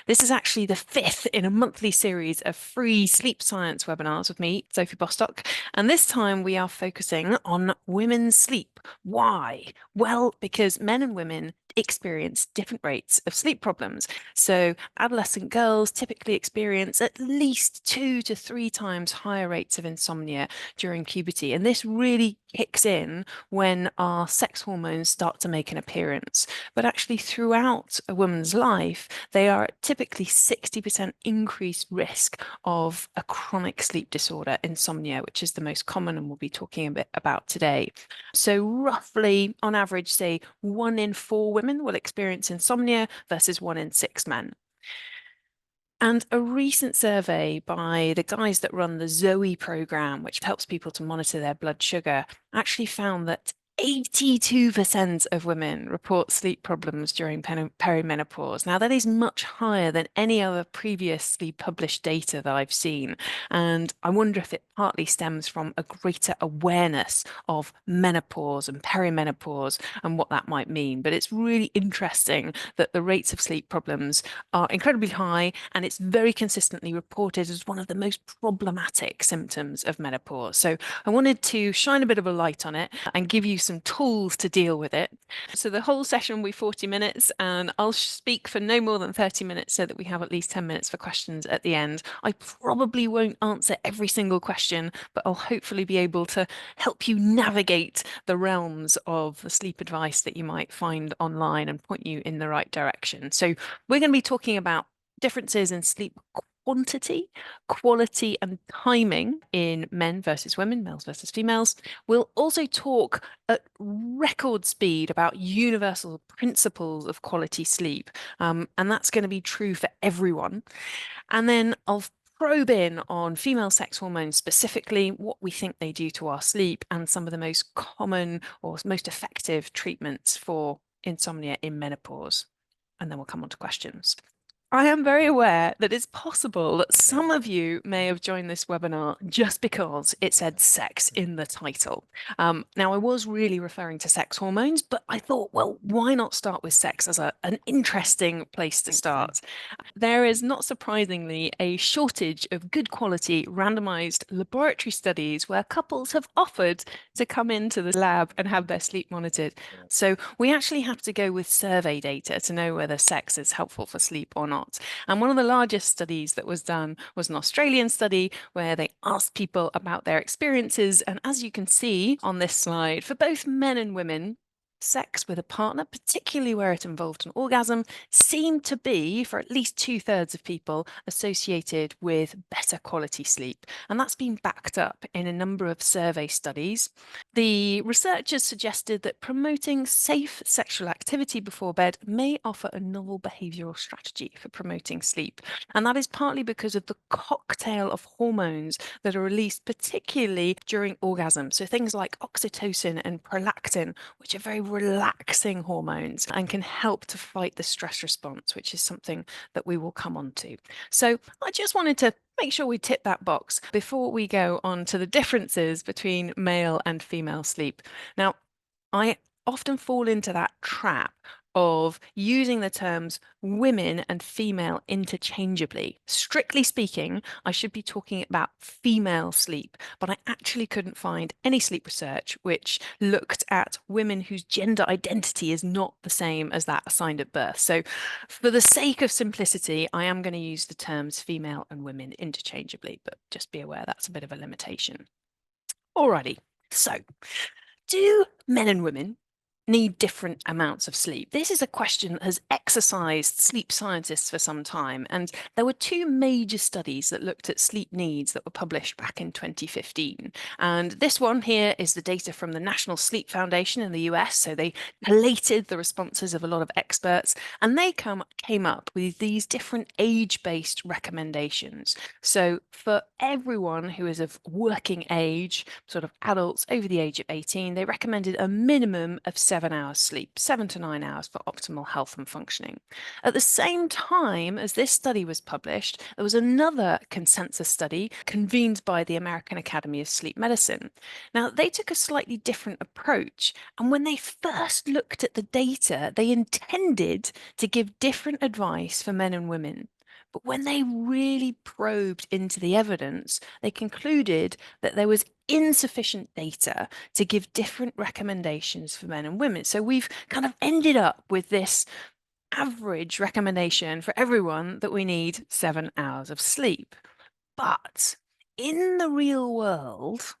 This is actually the fifth in a monthly series of free sleep science webinars with me, Sophie Bostock. And this time we are focusing on women's sleep. Why? Well, because men and women experience different rates of sleep problems. So adolescent girls typically experience at least 2 to 3 times higher rates of insomnia during puberty. And this really kicks in when our sex hormones start to make an appearance. But actually, throughout a woman's life, they are at typically 60% increased risk of a chronic sleep disorder, insomnia, which is the most common and we'll be talking a bit about today. So, roughly on average, say 1 in 4 women will experience insomnia versus 1 in 6 men. And a recent survey by the guys that run the Zoe program, which helps people to monitor their blood sugar, actually found that 82% of women report sleep problems during perimenopause. Now, that is much higher than any other previously published data that I've seen. And I wonder if it partly stems from a greater awareness of menopause and perimenopause and what that might mean. But it's really interesting that the rates of sleep problems are incredibly high, and it's very consistently reported as one of the most problematic symptoms of menopause. So I wanted to shine a bit of a light on it and give you some tools to deal with it. So the whole session will be 40 minutes, and I'll speak for no more than 30 minutes so that we have at least 10 minutes for questions at the end. I probably won't answer every single question, but I'll hopefully be able to help you navigate the realms of the sleep advice that you might find online and point you in the right direction. So we're going to be talking about differences in sleep quantity, quality, and timing in men versus women, males versus females. We'll also talk at record speed about universal principles of quality sleep, and that's going to be true for everyone. And then I'll probe in on female sex hormones specifically, what we think they do to our sleep, and some of the most common or most effective treatments for insomnia in menopause. And then we'll come on to questions. I am very aware that it's possible that some of you may have joined this webinar just because it said sex in the title. Now, I was really referring to sex hormones, but I thought, well, why not start with sex as an interesting place to start? There is, not surprisingly, a shortage of good quality randomized laboratory studies where couples have offered to come into the lab and have their sleep monitored. So we actually have to go with survey data to know whether sex is helpful for sleep or not. And one of the largest studies that was done was an Australian study where they asked people about their experiences. And as you can see on this slide, for both men and women, sex with a partner, particularly where it involved an orgasm, seemed to be, for at least 2/3 of people, associated with better quality sleep. And that's been backed up in a number of survey studies. The researchers suggested that promoting safe sexual activity before bed may offer a novel behavioral strategy for promoting sleep. And that is partly because of the cocktail of hormones that are released, particularly during orgasm. So things like oxytocin and prolactin, which are very relaxing hormones and can help to fight the stress response, which is something that we will come on to. So I just wanted to make sure we tick that box before we go on to the differences between male and female sleep. Now, I often fall into that trap of using the terms women and female interchangeably. Strictly speaking, I should be talking about female sleep, but I actually couldn't find any sleep research which looked at women whose gender identity is not the same as that assigned at birth. So, for the sake of simplicity, I am going to use the terms female and women interchangeably, but just be aware that's a bit of a limitation. Alrighty, so do men and women need different amounts of sleep? This is a question that has exercised sleep scientists for some time. And there were two major studies that looked at sleep needs that were published back in 2015. And this one here is the data from the National Sleep Foundation in the US. So they collated the responses of a lot of experts, and they came up with these different age-based recommendations. So for everyone who is of working age, sort of adults over the age of 18, they recommended a minimum of 7 hours sleep, 7 to 9 hours for optimal health and functioning. At the same time as this study was published, there was another consensus study convened by the American Academy of Sleep Medicine. Now, they took a slightly different approach, and when they first looked at the data, they intended to give different advice for men and women. But when they really probed into the evidence, they concluded that there was insufficient data to give different recommendations for men and women. So we've kind of ended up with this average recommendation for everyone that we need 7 hours of sleep. But in the real world,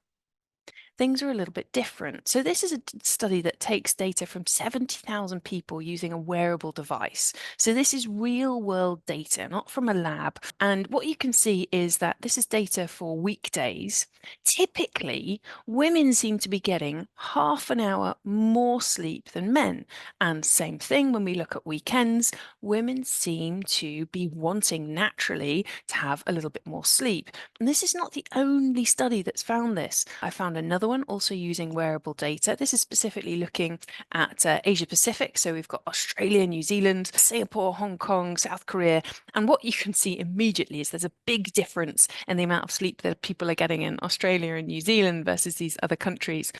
things are a little bit different. So this is a study that takes data from 70,000 people using a wearable device. So this is real world data, not from a lab. And what you can see is that this is data for weekdays. Typically, women seem to be getting half an hour more sleep than men. And same thing when we look at weekends, women seem to be wanting naturally to have a little bit more sleep. And this is not the only study that's found this. I found another one also using wearable data. This is specifically looking at Asia Pacific. So we've got Australia, New Zealand, Singapore, Hong Kong, South Korea. And what you can see immediately is there's a big difference in the amount of sleep that people are getting in Australia and New Zealand versus these other countries.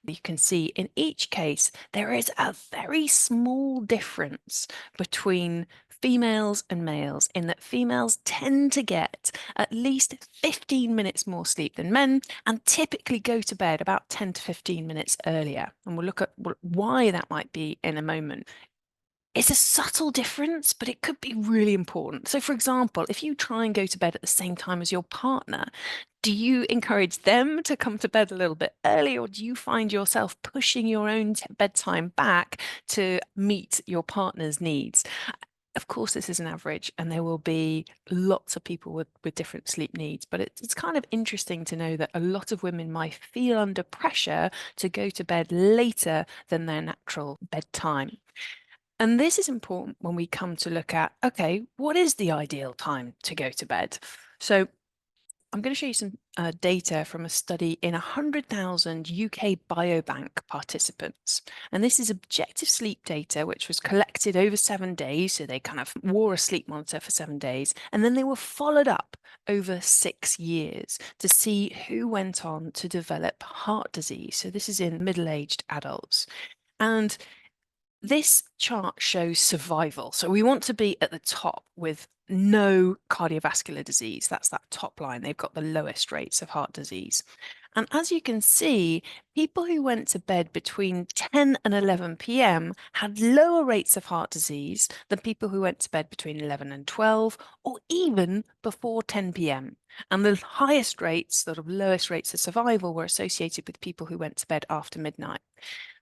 You can see in each case, there is a very small difference between females and males in that females tend to get at least 15 minutes more sleep than men and typically go to bed about 10 to 15 minutes earlier. And we'll look at why that might be in a moment. It's a subtle difference, but it could be really important. So, for example, if you try and go to bed at the same time as your partner, do you encourage them to come to bed a little bit early, or do you find yourself pushing your own bedtime back to meet your partner's needs? Of course, this is an average, and there will be lots of people with different sleep needs, but it's kind of interesting to know that a lot of women might feel under pressure to go to bed later than their natural bedtime. And this is important when we come to look at, okay, what is the ideal time to go to bed? So I'm going to show you some data from a study in 100,000 UK biobank participants. And this is objective sleep data, which was collected over 7 days. So they kind of wore a sleep monitor for 7 days. And then they were followed up over 6 years to see who went on to develop heart disease. So this is in middle-aged adults. And this chart shows survival. So we want to be at the top with no cardiovascular disease. That's that top line. They've got the lowest rates of heart disease. And as you can see, people who went to bed between 10 and 11 p.m. had lower rates of heart disease than people who went to bed between 11 and 12 or even before 10 p.m. And the highest rates, sort of lowest rates of survival, were associated with people who went to bed after midnight.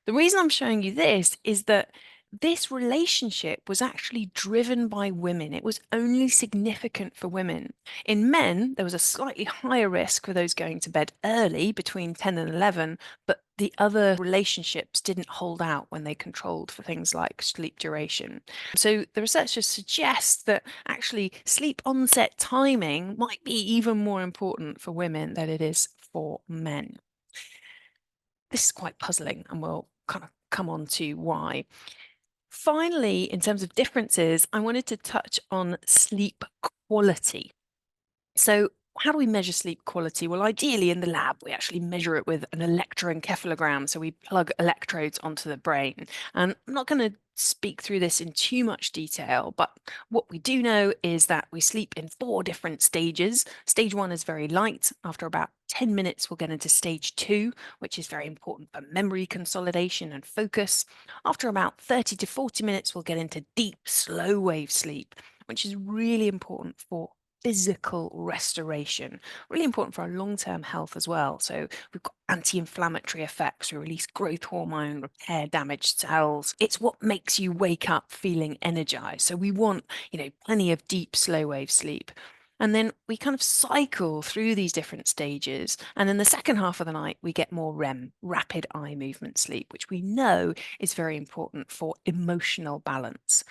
The reason I'm showing you this is that this relationship was actually driven by women. It was only significant for women. In men, there was a slightly higher risk for those going to bed early between 10 and 11, but the other relationships didn't hold out when they controlled for things like sleep duration. So the researchers suggest that actually sleep onset timing might be even more important for women than it is for men. This is quite puzzling, and we'll kind of come on to why. Finally, in terms of differences, I wanted to touch on sleep quality. So how do we measure sleep quality? Well, ideally in the lab, we actually measure it with an electroencephalogram. So we plug electrodes onto the brain. And I'm not going to speak through this in too much detail, but what we do know is that we sleep in 4 different stages. Stage 1 is very light. After about 10 minutes, we'll get into stage 2, which is very important for memory consolidation and focus. After about 30 to 40 minutes, we'll get into deep, slow wave sleep, which is really important for physical restoration, really important for our long-term health as well. So we've got anti-inflammatory effects, we release growth hormone, repair damaged cells. It's what makes you wake up feeling energized. So we want, plenty of deep, slow wave sleep. And then we kind of cycle through these different stages. And in the second half of the night, we get more REM, rapid eye movement sleep, which we know is very important for emotional balance.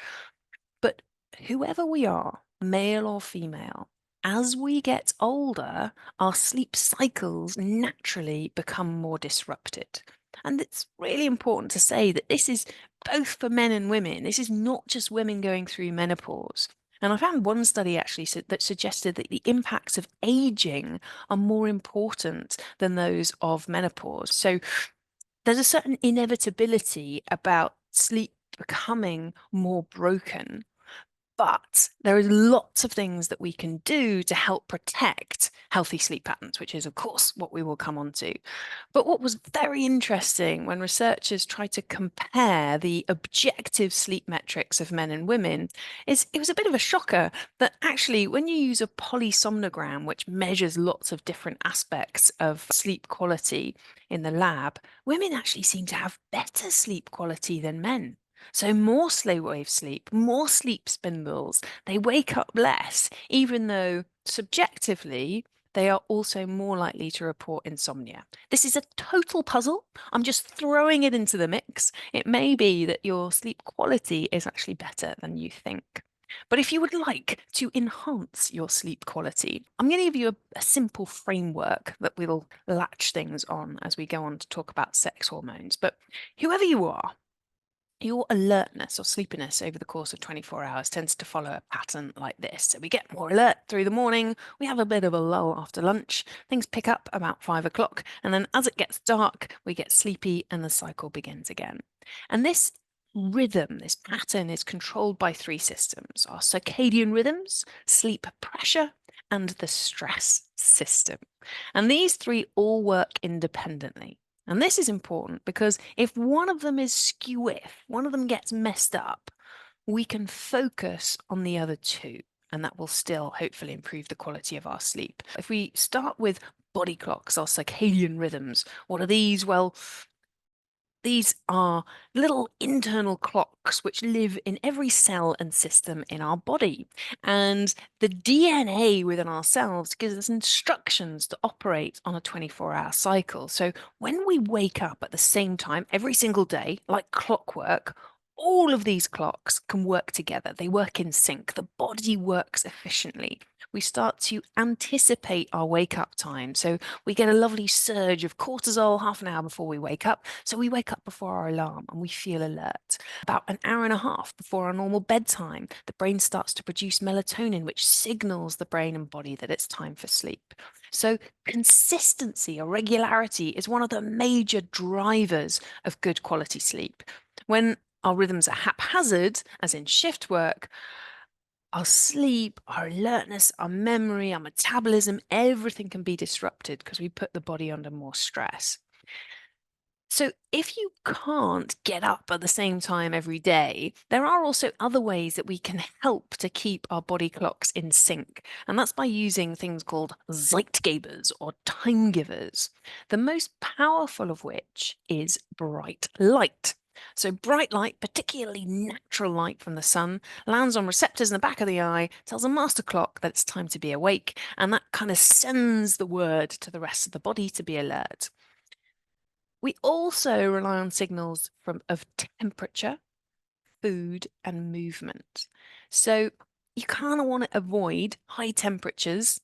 But whoever we are, male or female, as we get older, our sleep cycles naturally become more disrupted. And it's really important to say that this is both for men and women. This is not just women going through menopause. And I found one study actually that suggested that the impacts of aging are more important than those of menopause. So there's a certain inevitability about sleep becoming more broken, but there is lots of things that we can do to help protect healthy sleep patterns, which is, of course, what we will come on to. But what was very interesting when researchers tried to compare the objective sleep metrics of men and women is it was a bit of a shocker that actually, when you use a polysomnogram, which measures lots of different aspects of sleep quality in the lab, women actually seem to have better sleep quality than men. So more slow wave sleep, more sleep spindles. They wake up less, even though subjectively they are also more likely to report insomnia. This is a total puzzle. I'm just throwing it into the mix. It may be that your sleep quality is actually better than you think. But if you would like to enhance your sleep quality, I'm going to give you a simple framework that we'll latch things on as we go on to talk about sex hormones. But whoever you are, your alertness or sleepiness over the course of 24 hours tends to follow a pattern like this. So we get more alert through the morning, we have a bit of a lull after lunch, things pick up about 5 o'clock, and then as it gets dark, we get sleepy and the cycle begins again. And this rhythm, this pattern is controlled by three systems: our circadian rhythms, sleep pressure, and the stress system. And these three all work independently. And this is important because if one of them is skew, if one of them gets messed up, we can focus on the other two, and that will still hopefully improve the quality of our sleep. If we start with body clocks, our circadian rhythms, what are these? Well, these are little internal clocks which live in every cell and system in our body. And the DNA within ourselves gives us instructions to operate on a 24-hour cycle. So when we wake up at the same time every single day, like clockwork, all of these clocks can work together. They work in sync. The body works efficiently. We start to anticipate our wake up time. So we get a lovely surge of cortisol half an hour before we wake up. So we wake up before our alarm and we feel alert. About an hour and a half before our normal bedtime, the brain starts to produce melatonin, which signals the brain and body that it's time for sleep. So consistency or regularity is one of the major drivers of good quality sleep. When our rhythms are haphazard, as in shift work, our sleep, our alertness, our memory, our metabolism, everything can be disrupted because we put the body under more stress. So, if you can't get up at the same time every day, there are also other ways that we can help to keep our body clocks in sync. And that's by using things called Zeitgebers or time givers, the most powerful of which is bright light. So, bright light, particularly natural light from the sun, lands on receptors in the back of the eye, tells a master clock that it's time to be awake, and that kind of sends the word to the rest of the body to be alert. We also rely on signals of temperature, food, and movement. So you kind of want to avoid high temperatures,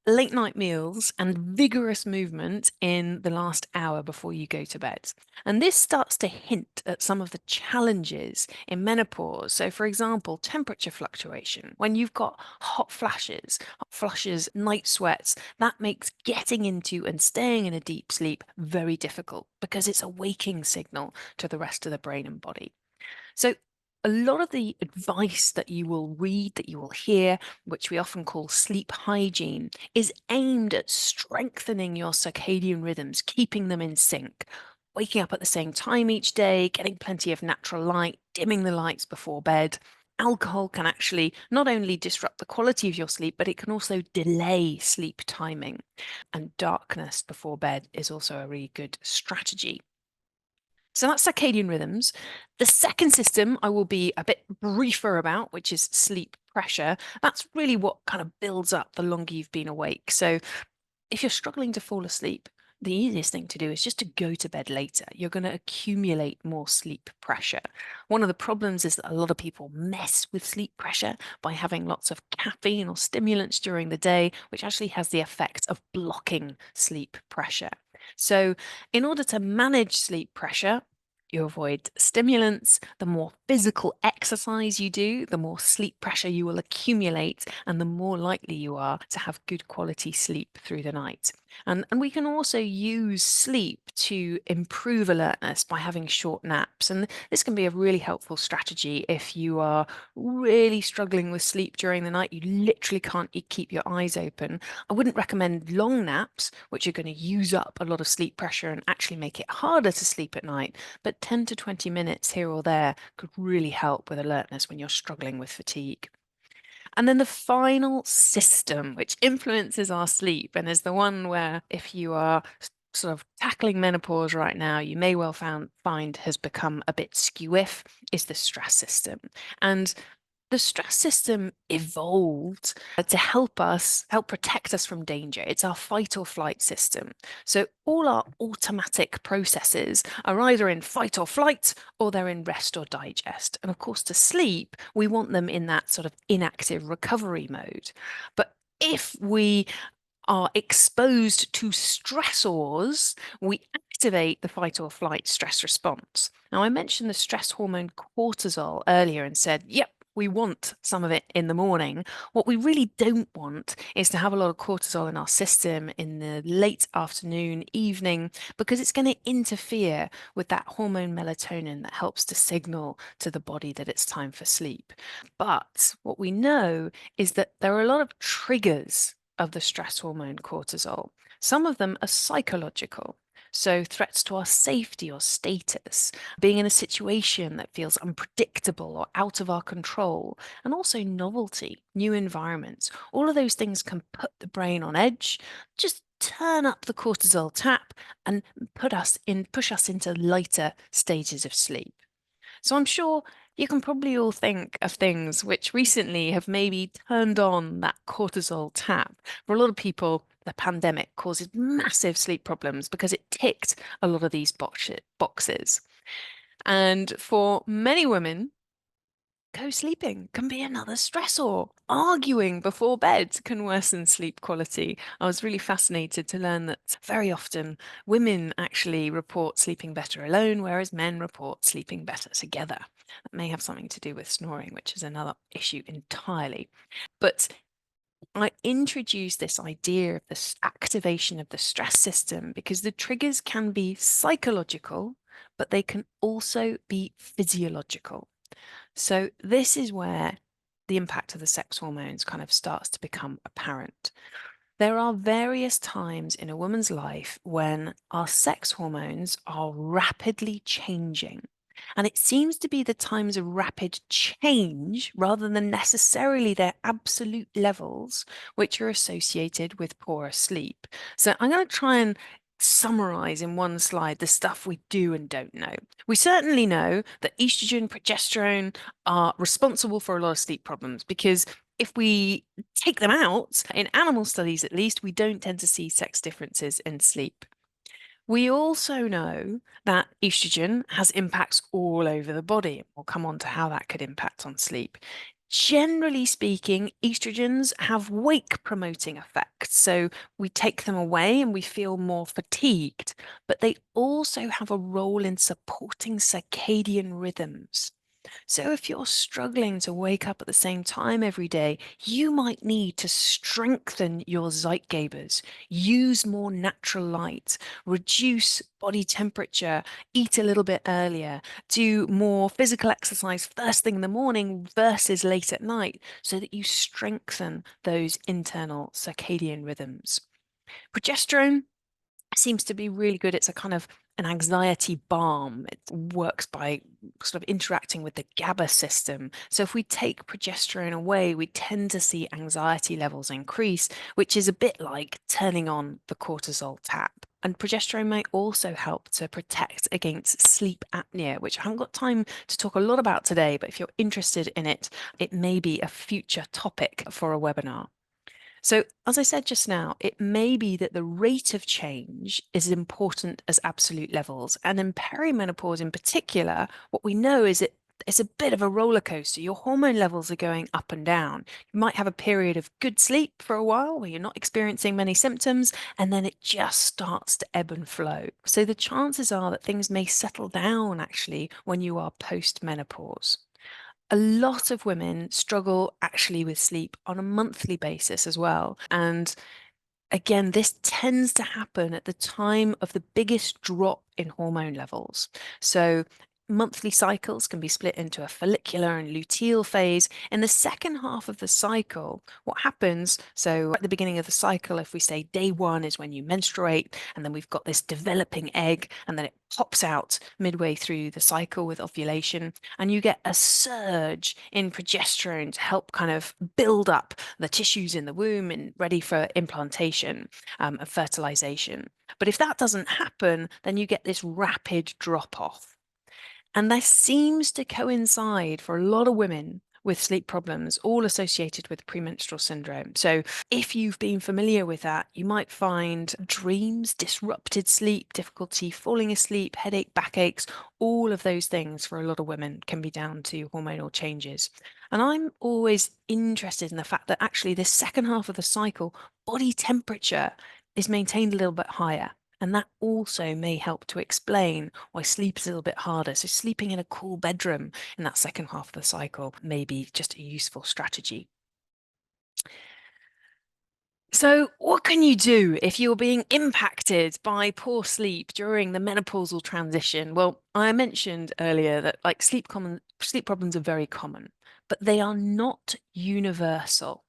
late night meals, and vigorous movement in the last hour before you go to bed. And this starts to hint at some of the challenges in menopause. So, for example, temperature fluctuation. When you've got hot flushes, night sweats, that makes getting into and staying in a deep sleep very difficult because it's a waking signal to the rest of the brain and body. So, a lot of the advice that you will read, that you will hear, which we often call sleep hygiene, is aimed at strengthening your circadian rhythms, keeping them in sync. Waking up at the same time each day, getting plenty of natural light, dimming the lights before bed. Alcohol can actually not only disrupt the quality of your sleep, but it can also delay sleep timing. And darkness before bed is also a really good strategy. So that's circadian rhythms. The second system I will be a bit briefer about, which is sleep pressure. That's really what kind of builds up the longer you've been awake. So if you're struggling to fall asleep, the easiest thing to do is just to go to bed later. You're going to accumulate more sleep pressure. One of the problems is that a lot of people mess with sleep pressure by having lots of caffeine or stimulants during the day, which actually has the effect of blocking sleep pressure. So, in order to manage sleep pressure, you avoid stimulants. The more physical exercise you do, the more sleep pressure you will accumulate, and the more likely you are to have good quality sleep through the night. And we can also use sleep to improve alertness by having short naps. And this can be a really helpful strategy if you are really struggling with sleep during the night. You literally can't keep your eyes open. I wouldn't recommend long naps, which are going to use up a lot of sleep pressure and actually make it harder to sleep at night. But 10 to 20 minutes here or there could really help with alertness when you're struggling with fatigue. And then the final system, which influences our sleep, and is the one where if you are sort of tackling menopause right now, you may well find has become a bit skew-if, is the stress system. And the stress system evolved to help protect us from danger. It's our fight or flight system. So all our automatic processes are either in fight or flight or they're in rest or digest. And of course, to sleep, we want them in that sort of inactive recovery mode. But if we are exposed to stressors, we activate the fight or flight stress response. Now, I mentioned the stress hormone cortisol earlier and said, yep, we want some of it in the morning. What we really don't want is to have a lot of cortisol in our system in the late afternoon, evening, because it's going to interfere with that hormone melatonin that helps to signal to the body that it's time for sleep. But what we know is that there are a lot of triggers of the stress hormone cortisol. Some of them are psychological. So, threats to our safety or status, being in a situation that feels unpredictable or out of our control, and also novelty, new environments. All of those things can put the brain on edge, just turn up the cortisol tap and push us into lighter stages of sleep. So I'm sure you can probably all think of things which recently have maybe turned on that cortisol tap. For a lot of people, the pandemic causes massive sleep problems because it ticked a lot of these boxes. And for many women, co-sleeping can be another stressor. Arguing before bed can worsen sleep quality. I was really fascinated to learn that very often women actually report sleeping better alone, whereas men report sleeping better together. That may have something to do with snoring, which is another issue entirely. But I introduced this idea of this activation of the stress system because the triggers can be psychological, but they can also be physiological. So this is where the impact of the sex hormones kind of starts to become apparent. There are various times in a woman's life when our sex hormones are rapidly changing. And it seems to be the times of rapid change rather than necessarily their absolute levels, which are associated with poorer sleep. So I'm going to try and summarize in one slide the stuff we do and don't know. We certainly know that estrogen, progesterone are responsible for a lot of sleep problems because if we take them out, in animal studies at least, we don't tend to see sex differences in sleep. We also know that estrogen has impacts all over the body. We'll come on to how that could impact on sleep. Generally speaking, estrogens have wake promoting effects. So we take them away and we feel more fatigued, but they also have a role in supporting circadian rhythms. So, if you're struggling to wake up at the same time every day, you might need to strengthen your Zeitgebers, use more natural light, reduce body temperature, eat a little bit earlier, do more physical exercise first thing in the morning versus late at night, so that you strengthen those internal circadian rhythms. Progesterone seems to be really good. It's a kind of an anxiety balm. It works by sort of interacting with the GABA system. So if we take progesterone away, we tend to see anxiety levels increase, which is a bit like turning on the cortisol tap. And progesterone may also help to protect against sleep apnea, which I haven't got time to talk a lot about today, but if you're interested in it, it may be a future topic for a webinar. So, as I said just now, it may be that the rate of change is important as absolute levels. And in perimenopause in particular, what we know is that it's a bit of a roller coaster. Your hormone levels are going up and down. You might have a period of good sleep for a while where you're not experiencing many symptoms, and then it just starts to ebb and flow. So the chances are that things may settle down actually when you are post-menopause. A lot of women struggle actually with sleep on a monthly basis as well. And again, this tends to happen at the time of the biggest drop in hormone levels. So monthly cycles can be split into a follicular and luteal phase. In the second half of the cycle, what happens, so at the beginning of the cycle, if we say day one is when you menstruate, and then we've got this developing egg, and then it pops out midway through the cycle with ovulation, and you get a surge in progesterone to help kind of build up the tissues in the womb and ready for implantation and fertilization. But if that doesn't happen, then you get this rapid drop off. And that seems to coincide for a lot of women with sleep problems, all associated with premenstrual syndrome. So, if you've been familiar with that, you might find dreams, disrupted sleep, difficulty falling asleep, headache, backaches, all of those things for a lot of women can be down to hormonal changes. And I'm always interested in the fact that actually, this second half of the cycle, body temperature is maintained a little bit higher. And that also may help to explain why sleep is a little bit harder. So, sleeping in a cool bedroom in that second half of the cycle may be just a useful strategy. So, what can you do if you're being impacted by poor sleep during the menopausal transition? Well, I mentioned earlier that sleep problems are very common, but they are not universal.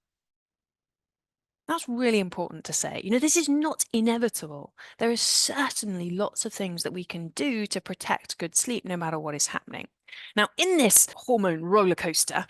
That's really important to say. This is not inevitable. There are certainly lots of things that we can do to protect good sleep no matter what is happening. Now, in this hormone roller coaster,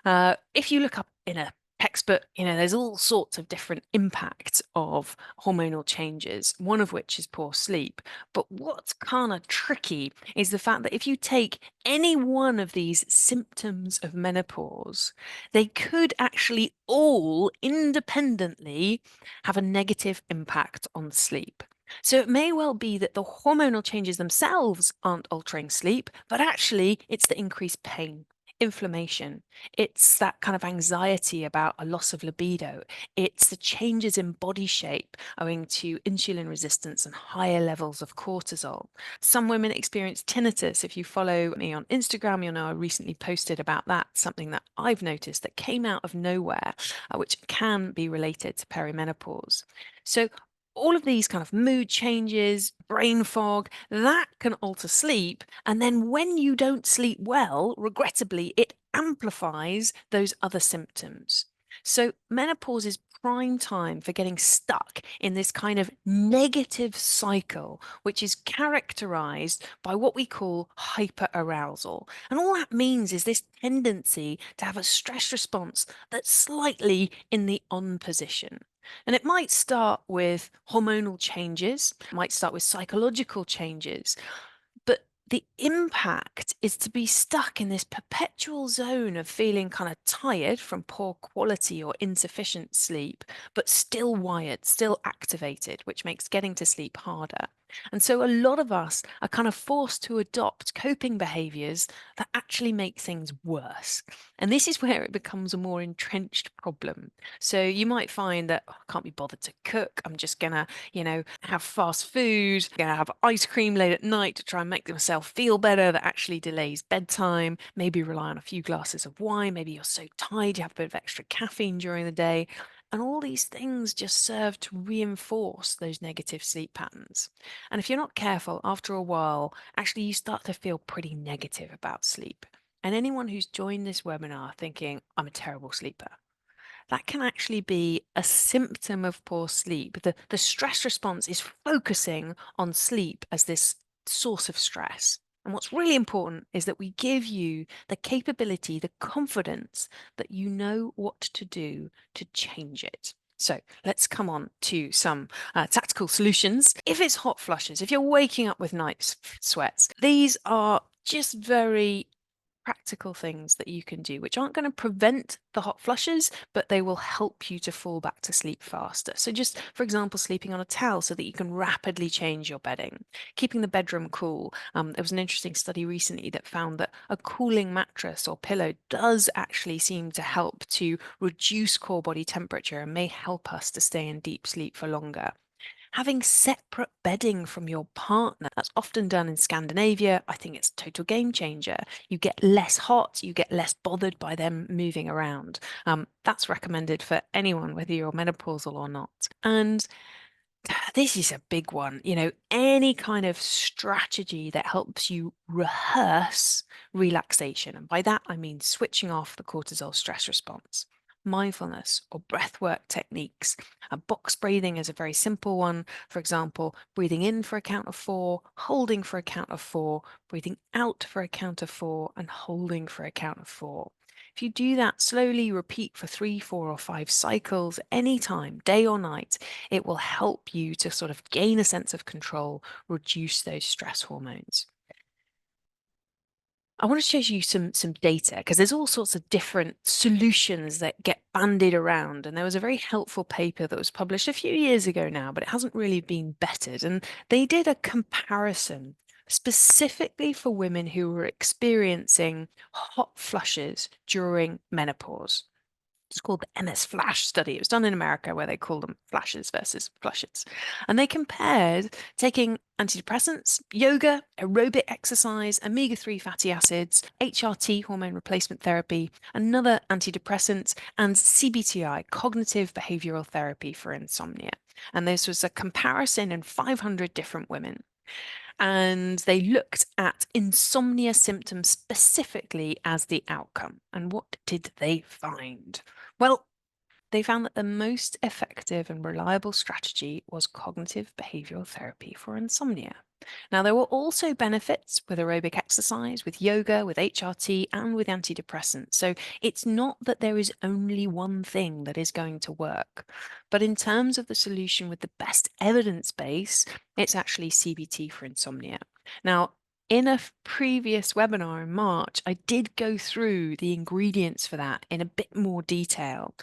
if you look up in a textbook, there's all sorts of different impacts of hormonal changes, one of which is poor sleep. But what's kind of tricky is the fact that if you take any one of these symptoms of menopause, they could actually all independently have a negative impact on sleep. So it may well be that the hormonal changes themselves aren't altering sleep, but actually it's the increased pain, inflammation. It's that kind of anxiety about a loss of libido. It's the changes in body shape owing to insulin resistance and higher levels of cortisol. Some women experience tinnitus. If you follow me on Instagram, you'll know I recently posted about that, something that I've noticed that came out of nowhere, which can be related to perimenopause. So all of these kind of mood changes, brain fog, that can alter sleep. And then when you don't sleep well, regrettably, it amplifies those other symptoms. So menopause is prime time for getting stuck in this kind of negative cycle, which is characterized by what we call hyperarousal. And all that means is this tendency to have a stress response that's slightly in the on position. And it might start with hormonal changes, it might start with psychological changes, but the impact is to be stuck in this perpetual zone of feeling kind of tired from poor quality or insufficient sleep, but still wired, still activated, which makes getting to sleep harder. And so a lot of us are kind of forced to adopt coping behaviors that actually make things worse. And this is where it becomes a more entrenched problem. So you might find that, "Oh, I can't be bothered to cook. I'm just gonna, have fast food, gonna have ice cream late at night to try and make myself feel better." That actually delays bedtime. Maybe rely on a few glasses of wine. Maybe you're so tired you have a bit of extra caffeine during the day. And all these things just serve to reinforce those negative sleep patterns. And if you're not careful, after a while, actually you start to feel pretty negative about sleep. And anyone who's joined this webinar thinking, "I'm a terrible sleeper," that can actually be a symptom of poor sleep. The stress response is focusing on sleep as this source of stress. And what's really important is that we give you the capability, the confidence that you know what to do to change it. So let's come on to some tactical solutions. If it's hot flushes, if you're waking up with night sweats, these are just very practical things that you can do, which aren't going to prevent the hot flushes, but they will help you to fall back to sleep faster. So just, for example, sleeping on a towel so that you can rapidly change your bedding, keeping the bedroom cool. There was an interesting study recently that found that a cooling mattress or pillow does actually seem to help to reduce core body temperature and may help us to stay in deep sleep for longer. Having separate bedding from your partner, that's often done in Scandinavia. I think it's a total game changer. You get less hot, you get less bothered by them moving around. That's recommended for anyone, whether you're menopausal or not. And this is a big one. Any kind of strategy that helps you rehearse relaxation. And by that, I mean switching off the cortisol stress response. Mindfulness or breath work techniques. Box breathing is a very simple one. For example, breathing in for a count of four, holding for a count of four, breathing out for a count of four, and holding for a count of four. If you do that slowly, repeat for 3, 4, or 5 cycles, anytime, day or night, it will help you to sort of gain a sense of control, reduce those stress hormones. I want to show you some data because there's all sorts of different solutions that get bandied around. And there was a very helpful paper that was published a few years ago now, but it hasn't really been bettered. And they did a comparison specifically for women who were experiencing hot flushes during menopause. It's called the MS Flash study. It was done in America where they call them flashes versus flushes. And they compared taking antidepressants, yoga, aerobic exercise, omega-3 fatty acids, HRT, hormone replacement therapy, another antidepressant, and CBTI, cognitive behavioral therapy for insomnia. And this was a comparison in 500 different women. And they looked at insomnia symptoms specifically as the outcome. And what did they find? Well, they found that the most effective and reliable strategy was cognitive behavioral therapy for insomnia. Now, there were also benefits with aerobic exercise, with yoga, with HRT, and with antidepressants. So it's not that there is only one thing that is going to work. But in terms of the solution with the best evidence base, it's actually CBT for insomnia. Now, in a previous webinar in March, I did go through the ingredients for that in a bit more detail,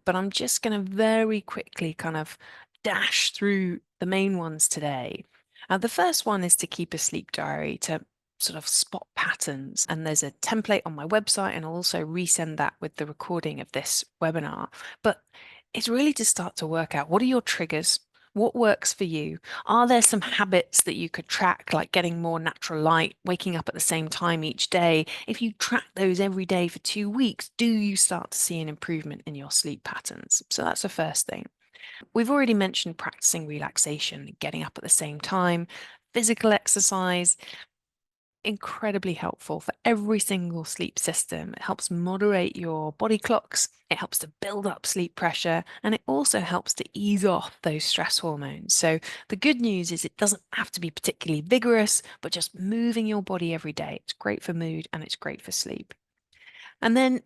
but I'm just going to very quickly kind of dash through the main ones today. The first one is to keep a sleep diary to sort of spot patterns. And there's a template on my website, and I'll also resend that with the recording of this webinar. But it's really to start to work out what are your triggers? What works for you? Are there some habits that you could track, like getting more natural light, waking up at the same time each day? If you track those every day for 2 weeks, do you start to see an improvement in your sleep patterns? So that's the first thing. We've already mentioned practicing relaxation, getting up at the same time, physical exercise, incredibly helpful for every single sleep system. It helps moderate your body clocks, it helps to build up sleep pressure, and it also helps to ease off those stress hormones. So the good news is it doesn't have to be particularly vigorous, but just moving your body every day. It's great for mood and it's great for sleep. And then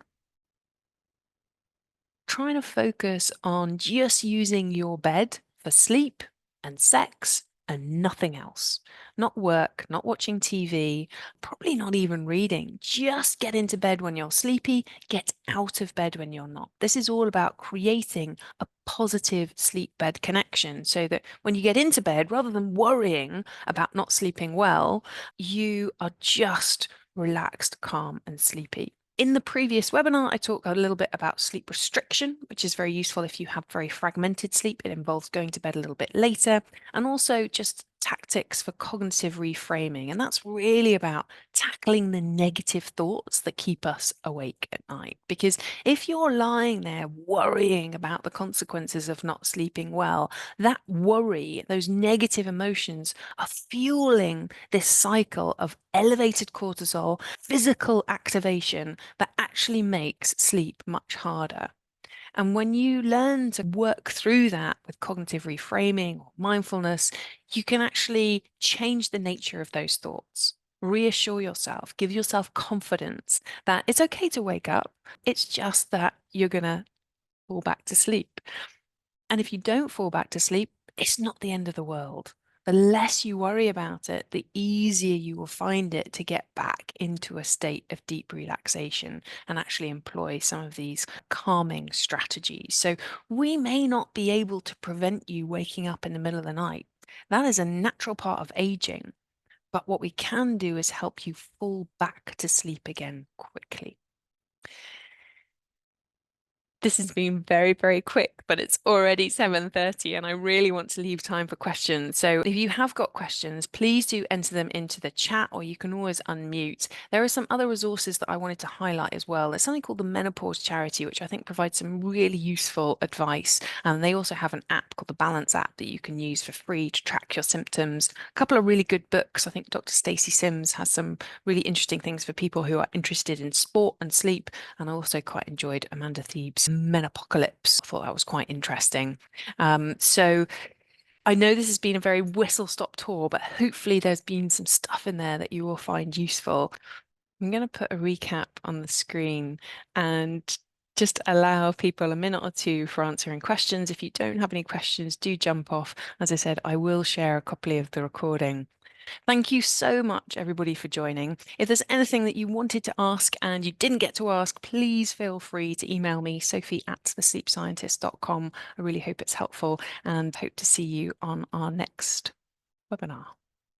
trying to focus on just using your bed for sleep and sex and nothing else. Not work, not watching TV, probably not even reading. Just get into bed when you're sleepy, get out of bed when you're not. This is all about creating a positive sleep bed connection so that when you get into bed, rather than worrying about not sleeping well, you are just relaxed, calm, and sleepy. In the previous webinar, I talked a little bit about sleep restriction, which is very useful if you have very fragmented sleep. It involves going to bed a little bit later, and also just tactics for cognitive reframing. And that's really about tackling the negative thoughts that keep us awake at night. Because if you're lying there worrying about the consequences of not sleeping well, that worry, those negative emotions are fueling this cycle of elevated cortisol, physical activation that actually makes sleep much harder. And when you learn to work through that with cognitive reframing or mindfulness, you can actually change the nature of those thoughts. Reassure yourself, give yourself confidence that it's okay to wake up. It's just that you're going to fall back to sleep. And if you don't fall back to sleep, it's not the end of the world. The less you worry about it, the easier you will find it to get back into a state of deep relaxation and actually employ some of these calming strategies. So, we may not be able to prevent you waking up in the middle of the night. That is a natural part of aging. But what we can do is help you fall back to sleep again quickly. This has been very, very quick, but it's already 7:30 and I really want to leave time for questions. So if you have got questions, please do enter them into the chat or you can always unmute. There are some other resources that I wanted to highlight as well. There's something called the Menopause Charity, which I think provides some really useful advice. And they also have an app called the Balance app that you can use for free to track your symptoms. A couple of really good books. I think Dr. Stacey Sims has some really interesting things for people who are interested in sport and sleep. And I also quite enjoyed Amanda Thiebb's Menopocalypse. I thought that was quite interesting. So I know this has been a very whistle-stop tour, but hopefully there's been some stuff in there that you will find useful. I'm going to put a recap on the screen and just allow people a minute or two for answering questions. If you don't have any questions, do jump off. As I said, I will share a copy of the recording. Thank you so much, everybody, for joining. If there's anything that you wanted to ask and you didn't get to ask, please feel free to email me, sophie@thesleepscientist.com. I really hope it's helpful and hope to see you on our next webinar.